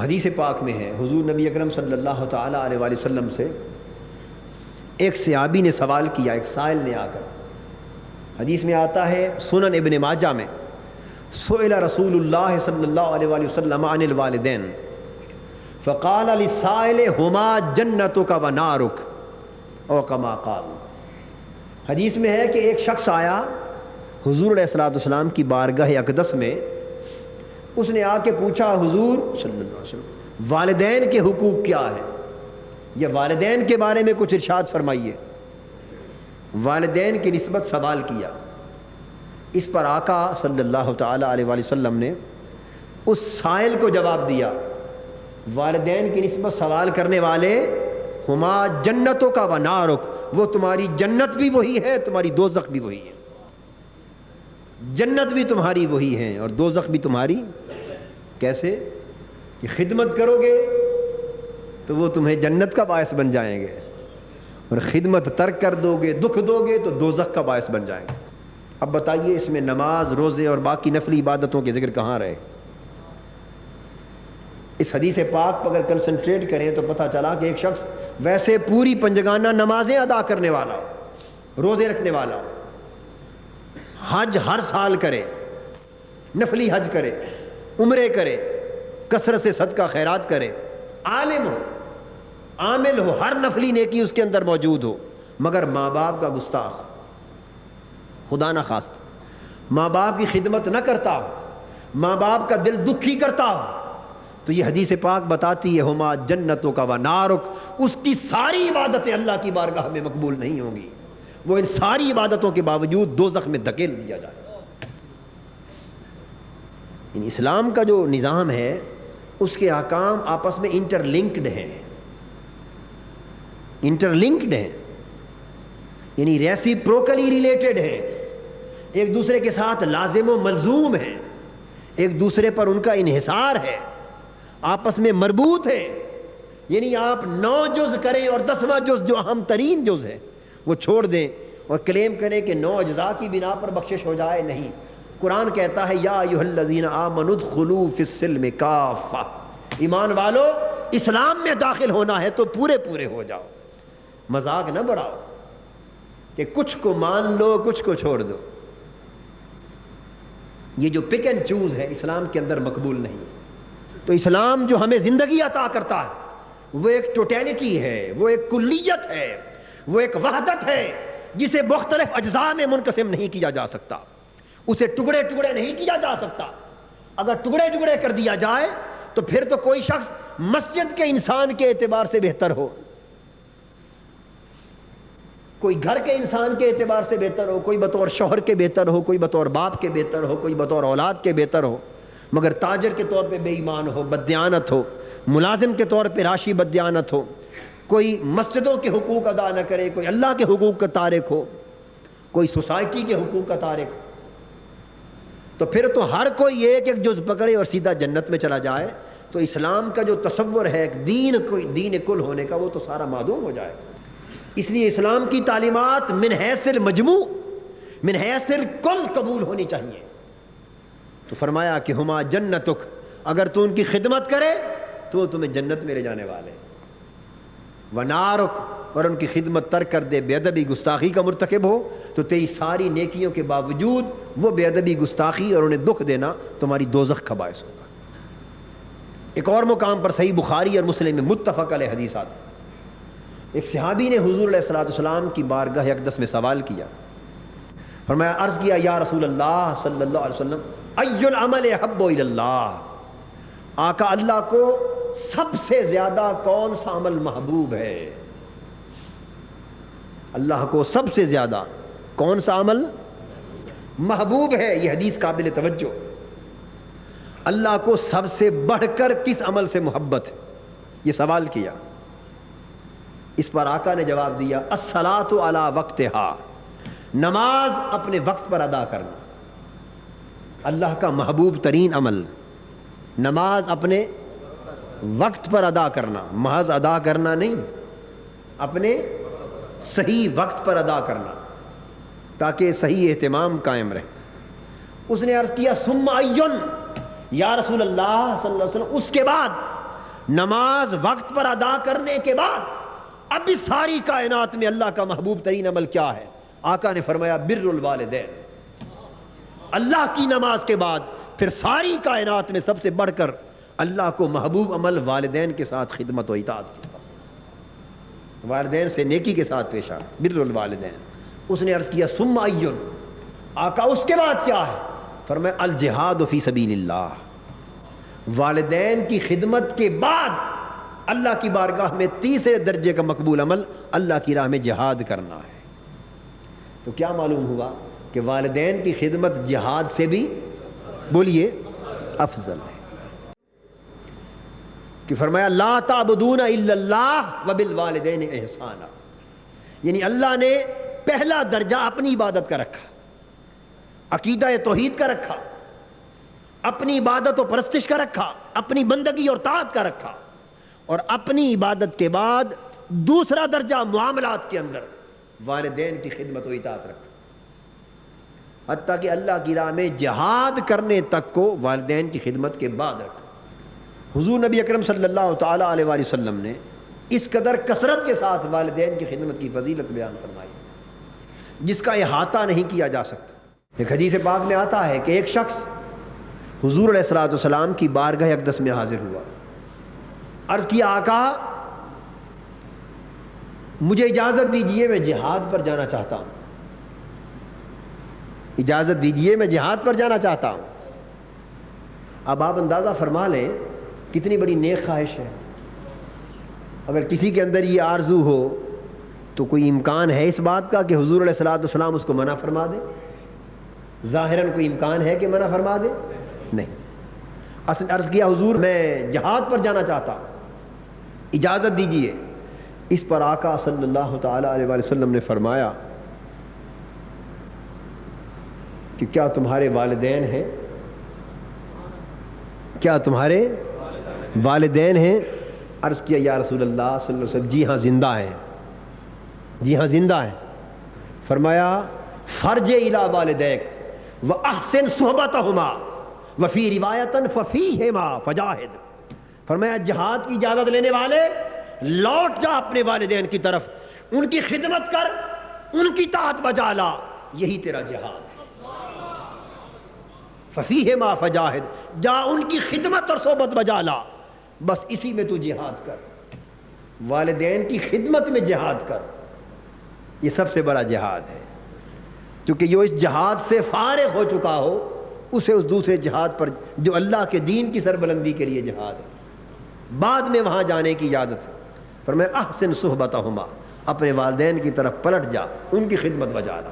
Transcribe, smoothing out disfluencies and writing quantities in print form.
حدیث پاک میں ہے، حضور نبی اکرم صلی اللہ تعالیٰ علیہ وآلہ وسلم سے ایک صحابی نے سوال کیا، ایک سائل نے آ کر، حدیث میں آتا ہے سنن ابن ماجہ میں، سئل رسول اللہ صلی اللہ علیہ وآلہ وسلم عن الوالدین فقال للسائل ہما جنتک و نارک او کما قال۔ حدیث میں ہے کہ ایک شخص آیا حضور علیہ الصلوۃ والسلام کی بارگاہ اقدس میں، اس نے آ کے پوچھا حضور صلی اللہ علیہ وسلم والدین کے حقوق کیا ہے، یا والدین کے بارے میں کچھ ارشاد فرمائیے۔ والدین کی نسبت سوال کیا، اس پر آقا صلی اللہ تعالیٰ علیہ وآلہ وسلم نے اس سائل کو جواب دیا، والدین کی نسبت سوال کرنے والے ہما جنتوں کا و نارک، وہ تمہاری جنت بھی وہی ہے، تمہاری دوزخ بھی وہی ہے۔ جنت بھی تمہاری وہی ہے اور دوزخ بھی تمہاری۔ کیسے؟ کہ خدمت کرو گے تو وہ تمہیں جنت کا باعث بن جائیں گے، اور خدمت ترک کر دو گے، دکھ دو گے تو دوزخ کا باعث بن جائیں گے۔ اب بتائیے اس میں نماز، روزے اور باقی نفلی عبادتوں کے ذکر کہاں رہے؟ اس حدیث پاک پر اگر کنسنٹریٹ کریں تو پتہ چلا کہ ایک شخص ویسے پوری پنجگانہ نمازیں ادا کرنے والا، روزے رکھنے والا، حج ہر سال کرے، نفلی حج کرے، عمرے کرے، کثرت سے صدقہ خیرات کرے، عالم ہو، عامل ہو، ہر نفلی نیکی اس کے اندر موجود ہو، مگر ماں باپ کا گستاخ، خدا نہ خواستہ ماں باپ کی خدمت نہ کرتا ہو، ماں باپ کا دل دکھی کرتا ہو، تو یہ حدیث پاک بتاتی ہے ہما جنتوں کا و نارک، اس کی ساری عبادتیں اللہ کی بارگاہ میں مقبول نہیں ہوں گی، وہ ان ساری عبادتوں کے باوجود دوزخ میں دھکیل دیا جائے۔ ان اسلام کا جو نظام ہے اس کے احکام آپس میں انٹر لنکڈ ہیں، یعنی ریسیپروکلی ریلیٹڈ ہیں، ایک دوسرے کے ساتھ لازم و ملزوم ہیں، ایک دوسرے پر ان کا انحصار ہے، آپس میں مربوط ہے۔ یعنی آپ 9 جز کریں اور 10واں جز جو اہم ترین جز ہے وہ چھوڑ دیں اور کلیم کریں کہ 9 اجزاء کی بنا پر بخشش ہو جائے، نہیں۔ قرآن کہتا ہے یا ایھا الذین آمنوا ادخلوا فی السلم کافہ، ایمان والو اسلام میں داخل ہونا ہے تو پورے ہو جاؤ، مذاق نہ بڑھاؤ کہ کچھ کو مان لو کچھ کو چھوڑ دو۔ یہ جو پک اینڈ چوز ہے اسلام کے اندر مقبول نہیں۔ تو اسلام جو ہمیں زندگی عطا کرتا ہے وہ ایک ٹوٹیلٹی ہے، وہ ایک کلیت ہے، وہ ایک وحدت ہے جسے مختلف اجزاء میں منقسم نہیں کیا جا سکتا، اسے ٹکڑے نہیں کیا جا سکتا۔ اگر ٹکڑے کر دیا جائے تو پھر تو کوئی شخص مسجد کے انسان کے اعتبار سے بہتر ہو، کوئی گھر کے انسان کے اعتبار سے بہتر ہو، کوئی بطور شوہر کے بہتر ہو، کوئی بطور باپ کے بہتر ہو، کوئی بطور اولاد کے بہتر ہو، مگر تاجر کے طور پہ بے ایمان ہو، بددیانت ہو، ملازم کے طور پہ راشی بددیانت ہو، کوئی مسجدوں کے حقوق ادا نہ کرے، کوئی اللہ کے حقوق کا تارک ہو، کوئی سوسائٹی کے حقوق کا تارک ہو، تو پھر تو ہر کوئی ایک جز پکڑے اور سیدھا جنت میں چلا جائے۔ تو اسلام کا جو تصور ہے دین کل ہونے کا وہ تو سارا معدوم ہو جائے۔ اس لیے اسلام کی تعلیمات من حیث المجموع، من حیث الکل قبول ہونی چاہیے۔ تو فرمایا کہ ہما جنتک، اگر تو ان کی خدمت کرے تو وہ تمہیں جنت میں لے جانے والے، ونارک، اور ان کی خدمت ترک کر دے، بے ادبی گستاخی کا مرتکب ہو تو تیری ساری نیکیوں کے باوجود وہ بے ادبی گستاخی اور انہیں دکھ دینا تمہاری دوزخ کا باعث ہوگا۔ ایک اور مقام پر صحیح بخاری اور مسلم میں متفق علیہ حدیثات، ایک صحابی نے حضور علیہ الصلوۃ والسلام کی بارگاہ اقدس میں سوال کیا، فرمایا عرض کیا یا رسول اللہ صلی اللہ علیہ وسلم ای العمل احب الی اللہ، آقا اللہ کو سب سے زیادہ کون سا عمل محبوب ہے؟ اللہ کو سب سے زیادہ کون سا عمل محبوب ہے؟ یہ حدیث قابل توجہ۔ اللہ کو سب سے بڑھ کر کس عمل سے محبت ہے؟ یہ سوال کیا۔ اس پر آقا نے جواب دیا الصلاۃ علی وقتہا، نماز اپنے وقت پر ادا کرنا، اللہ کا محبوب ترین عمل نماز اپنے وقت پر ادا کرنا، محض ادا کرنا نہیں، اپنے صحیح وقت پر ادا کرنا تاکہ صحیح اہتمام قائم رہے۔ اس نے عرض کیا ثم ایون، یا رسول اللہ صلی اللہ علیہ وسلم اس کے بعد؟ نماز وقت پر ادا کرنے کے بعد اب بھی ساری کائنات میں اللہ کا محبوب ترین عمل کیا ہے؟ آقا نے فرمایا بر الوالدین۔ اللہ کی نماز کے بعد پھر ساری کائنات میں سب سے بڑھ کر اللہ کو محبوب عمل والدین کے ساتھ خدمت و اطاعت کی، والدین سے نیکی کے ساتھ پیش آ، بر الوالدین۔ اس نے عرض کیا ثم ایون، آقا اس کے بعد کیا ہے؟ فرمایا الجہاد فی سبیل اللہ، والدین کی خدمت کے بعد اللہ کی بارگاہ میں تیسرے درجے کا مقبول عمل اللہ کی راہ میں جہاد کرنا ہے۔ تو کیا معلوم ہوا کہ والدین کی خدمت جہاد سے بھی بولیے افضل ہے، کہ فرمایا لا تعبدون الا اللہ وبالوالدین احسانا، یعنی اللہ نے پہلا درجہ اپنی عبادت کا رکھا، عقیدہ توحید کا رکھا، اپنی عبادت و پرستش کا رکھا، اپنی بندگی اور طاعت کا رکھا، اور اپنی عبادت کے بعد دوسرا درجہ معاملات کے اندر والدین کی خدمت و اطاعت رکھا، حتیٰ کہ اللہ کی راہ میں جہاد کرنے تک کو والدین کی خدمت کے بعد رکھا۔ حضور نبی اکرم صلی اللہ تعالیٰ علیہ وآلہ وسلم نے اس قدر کثرت کے ساتھ والدین کی خدمت کی فضیلت بیان فرمائی جس کا احاطہ نہیں کیا جا سکتا۔ ایک حدیث پاک میں آتا ہے کہ ایک شخص حضور علیہ الصلوۃ والسلام کی بارگاہ اقدس میں حاضر ہوا، عرض کیا آقا مجھے اجازت دیجئے میں جہاد پر جانا چاہتا ہوں، اجازت دیجئے میں جہاد پر جانا چاہتا ہوں۔ اب آپ اندازہ فرما لیں کتنی بڑی نیک خواہش ہے۔ اگر کسی کے اندر یہ آرزو ہو تو کوئی امکان ہے اس بات کا کہ حضور علیہ الصلوۃ والسلام اس کو منع فرما دے؟ ظاہراً کوئی امکان ہے کہ منع فرما دے؟ نہیں۔ عرض کیا حضور میں جہاد پر جانا چاہتا ہوں، اجازت دیجئے۔ اس پر آقا صلی اللہ تعالیٰ علیہ وآلہ وسلم نے فرمایا کہ کیا تمہارے والدین ہیں؟ کیا تمہارے والدین ہیں؟ عرض کیا یا رسول اللہ صلی اللہ علیہ وسلم جی ہاں زندہ ہیں، جی ہاں زندہ ہیں۔ فرمایا فرج الی والدیک واحسن صحبتہما وفی روایتاً ففیہما فجاہد۔ فرمایا جہاد کی اجازت لینے والے لوٹ جا اپنے والدین کی طرف، ان کی خدمت کر، ان کی طاعت بجا لا، یہی تیرا جہاد ہے۔ ففیہما فجاہد، جا ان کی خدمت اور صحبت بجا لا، بس اسی میں تو جہاد کر، والدین کی خدمت میں جہاد کر، یہ سب سے بڑا جہاد ہے۔ کیونکہ جو اس جہاد سے فارغ ہو چکا ہو اسے اس دوسرے جہاد پر جو اللہ کے دین کی سربلندی کے لیے جہاد ہے، بعد میں وہاں جانے کی اجازت ہے۔ فرمایا احسن صحبتہما، اپنے والدین کی طرف پلٹ جا، ان کی خدمت بجا لا۔